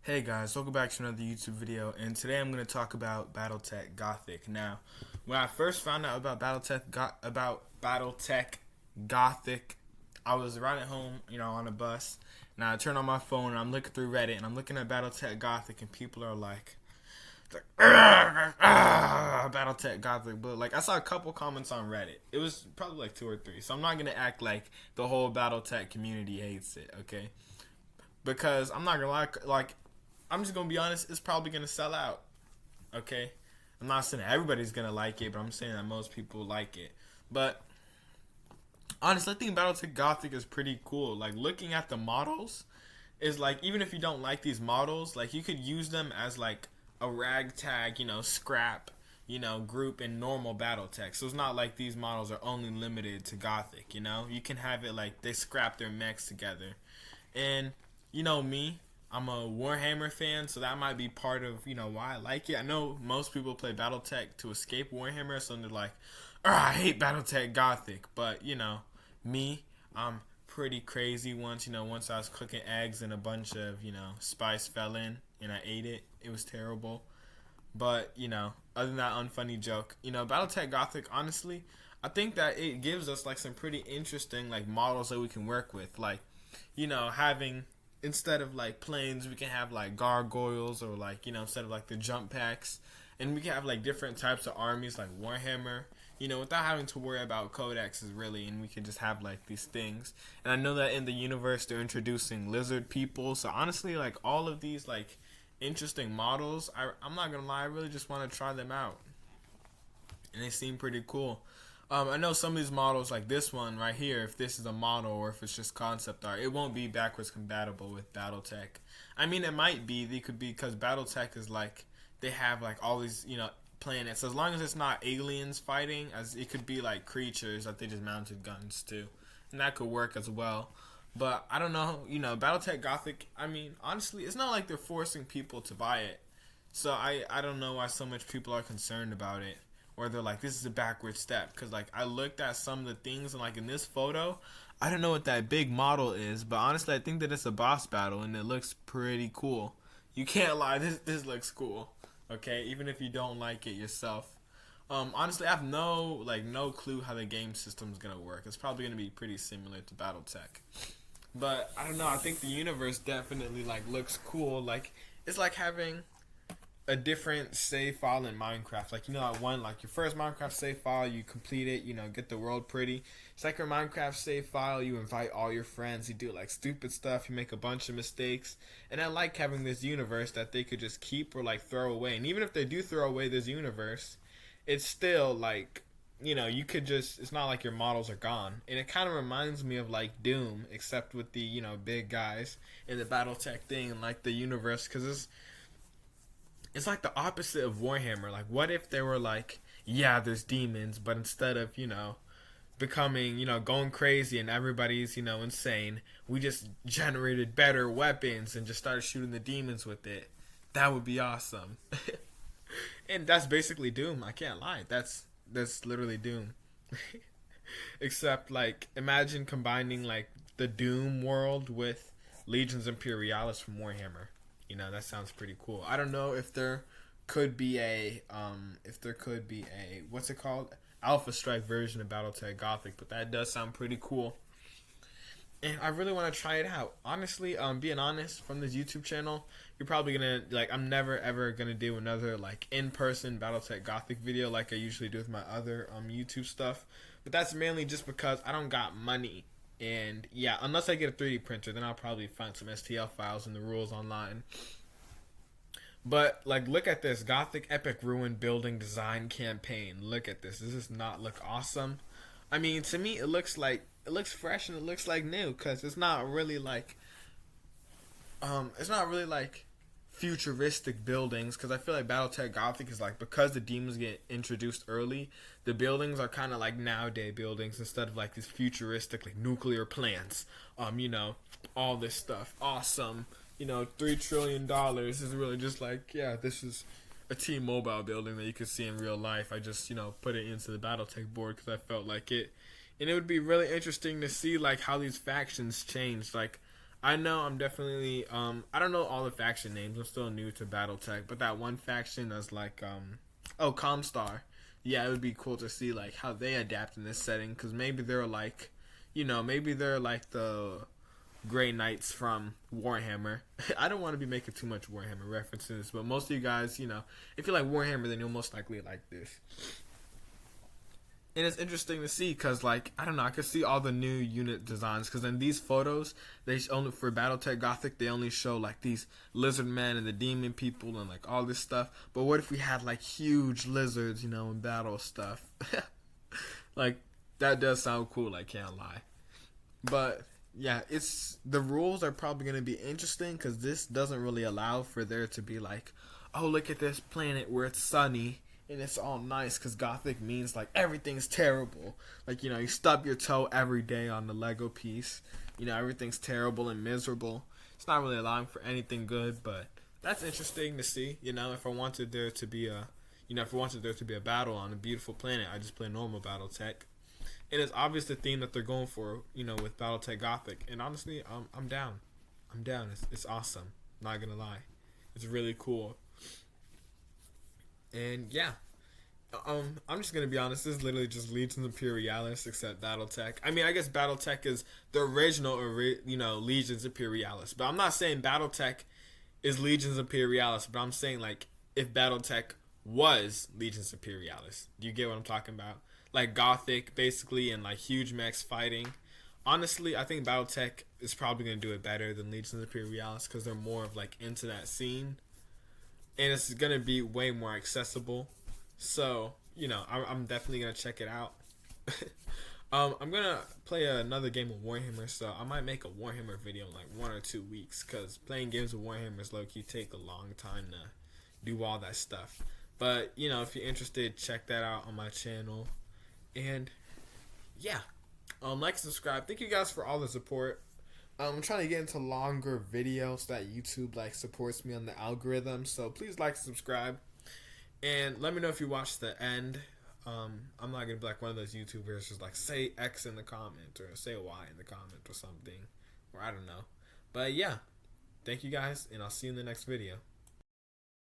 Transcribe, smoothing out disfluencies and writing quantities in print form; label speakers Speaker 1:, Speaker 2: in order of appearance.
Speaker 1: Hey guys, welcome back to another YouTube video, and today I'm going to talk about Battletech Gothic. Now, when I first found out about Battletech Gothic, I was riding home, on a bus. Now I turn on my phone and I'm looking through Reddit and I'm looking at Battletech Gothic, and people are like Battletech Gothic, but like I saw a couple comments on Reddit. It was probably like two or three, so I'm not gonna act like the whole Battletech community hates it, okay? Because I'm not gonna like I'm just gonna be honest, it's probably gonna sell out. Okay? I'm not saying everybody's gonna like it, but I'm saying that most people like it. But honestly, I think Battletech Gothic is pretty cool. Like looking at the models is like, even if you don't like these models, like you could use them as like a ragtag, scrap, group in normal Battletech. So it's not like these models are only limited to Gothic, You can have it like they scrap their mechs together. And me, I'm a Warhammer fan, so that might be part of, why I like it. I know most people play Battletech to escape Warhammer, so they're like, I hate Battletech Gothic. But, me, I'm pretty crazy once, once I was cooking eggs and a bunch of, spice fell in and I ate it. It was terrible. But, other than that unfunny joke, Battletech Gothic, honestly, I think that it gives us, like, some pretty interesting, like, models that we can work with. Like, having, instead of like planes, we can have like gargoyles, or like, instead of like the jump packs, and we can have like different types of armies like Warhammer, without having to worry about codexes really, and we can just have like these things. And I know that in the universe they're introducing lizard people, so honestly, like all of these like interesting models, I'm not gonna lie, I really just want to try them out, and they seem pretty cool. I know some of these models, like this one right here, if this is a model or if it's just concept art, it won't be backwards compatible with Battletech. I mean, it might be. They could be, because Battletech is like, they have like all these, planets. As long as it's not aliens fighting, as it could be like creatures that they just mounted guns to, and that could work as well. But I don't know, Battletech Gothic, I mean, honestly, it's not like they're forcing people to buy it. So I don't know why so much people are concerned about it, or they're like, this is a backward step. Because like I looked at some of the things, and like in this photo, I don't know what that big model is, but honestly I think that it's a boss battle and it looks pretty cool. You can't lie, this looks cool. Okay, even if you don't like it yourself. Honestly, I have no clue how the game system's gonna work. It's probably gonna be pretty similar to BattleTech. But I don't know, I think the universe definitely like looks cool. Like it's like having a different save file in Minecraft. Like, that one, like your first Minecraft save file, you complete it, get the world pretty. Second Minecraft save file, you invite all your friends, you do like stupid stuff, you make a bunch of mistakes. And I like having this universe that they could just keep or like throw away. And even if they do throw away this universe, it's still like, you could just, it's not like your models are gone. And it kind of reminds me of like Doom, except with the, big guys in the Battletech thing, and like the universe, because it's like the opposite of Warhammer. Like, what if they were like, yeah, there's demons, but instead of, becoming, going crazy and everybody's, insane, we just generated better weapons and just started shooting the demons with it. That would be awesome. And that's basically Doom. I can't lie. That's literally Doom. Except, like, imagine combining, like, the Doom world with Legions Imperialis from Warhammer. That sounds pretty cool. I don't know if there could be a what's it called? Alpha Strike version of Battletech Gothic, but that does sound pretty cool. And I really want to try it out. Honestly, being honest, from this YouTube channel, you're probably gonna like, I'm never ever gonna do another like in-person Battletech Gothic video like I usually do with my other YouTube stuff. But that's mainly just because I don't got money. And yeah, unless I get a 3D printer, then I'll probably find some STL files and the rules online. But like, look at this Gothic Epic Ruin Building Design Campaign. Look at this. Does this not look awesome? I mean, to me, it looks fresh and it looks like new, because it's not really like futuristic buildings, because I feel like Battletech Gothic is like, because the demons get introduced early, the buildings are kind of like nowadays buildings instead of like these futuristic like nuclear plants, all this stuff awesome, $3 trillion is really just like, yeah, this is a T-Mobile building that you could see in real life. I just put it into the Battletech board because I felt like it. And it would be really interesting to see like how these factions change. Like, I know I'm definitely I don't know all the faction names. I'm still new to BattleTech, but that one faction is like oh, Comstar. Yeah, it would be cool to see like how they adapt in this setting, cuz maybe they're like, maybe they're like the Grey Knights from Warhammer. I don't want to be making too much Warhammer references, but most of you guys, if you like Warhammer, then you'll most likely like this. And it's interesting to see because, like, I don't know, I could see all the new unit designs because in these photos, they only for BattleTech Gothic, they only show like these lizard men and the demon people and like all this stuff. But what if we had like huge lizards, in battle stuff? Like, that does sound cool. I can't lie. But yeah, it's the rules are probably going to be interesting because this doesn't really allow for there to be like, oh, look at this planet where it's sunny and it's all nice, because Gothic means like everything's terrible. Like, you stub your toe every day on the Lego piece. Everything's terrible and miserable. It's not really allowing for anything good, but that's interesting to see. If I wanted there to be a, if I wanted there to be a battle on a beautiful planet, I just play normal BattleTech. And it's obvious the theme that they're going for, with BattleTech Gothic. And honestly, I'm down. I'm down. It's awesome. Not gonna lie, it's really cool. And yeah, I'm just gonna be honest. This is literally just Legions Imperialis, except BattleTech. I mean, I guess BattleTech is the original, Legions Imperialis. But I'm not saying BattleTech is Legions Imperialis. But I'm saying like if BattleTech was Legions Imperialis. Do you get what I'm talking about? Like Gothic, basically, and like huge mechs fighting. Honestly, I think BattleTech is probably gonna do it better than Legions Imperialis because they're more of like into that scene. And it's gonna be way more accessible. So I'm definitely gonna check it out. I'm gonna play another game of Warhammer, so I might make a Warhammer video in like 1 or 2 weeks, because playing games of Warhammer is low-key take a long time to do all that stuff. But if you're interested, check that out on my channel. And yeah, like and subscribe. Thank you guys for all the support. I'm trying to get into longer videos so that YouTube supports me on the algorithm. So please like and subscribe, and let me know if you watch the end. I'm not gonna be like one of those YouTubers just like say X in the comment or say Y in the comment or something, or I don't know. But yeah, thank you guys, and I'll see you in the next video.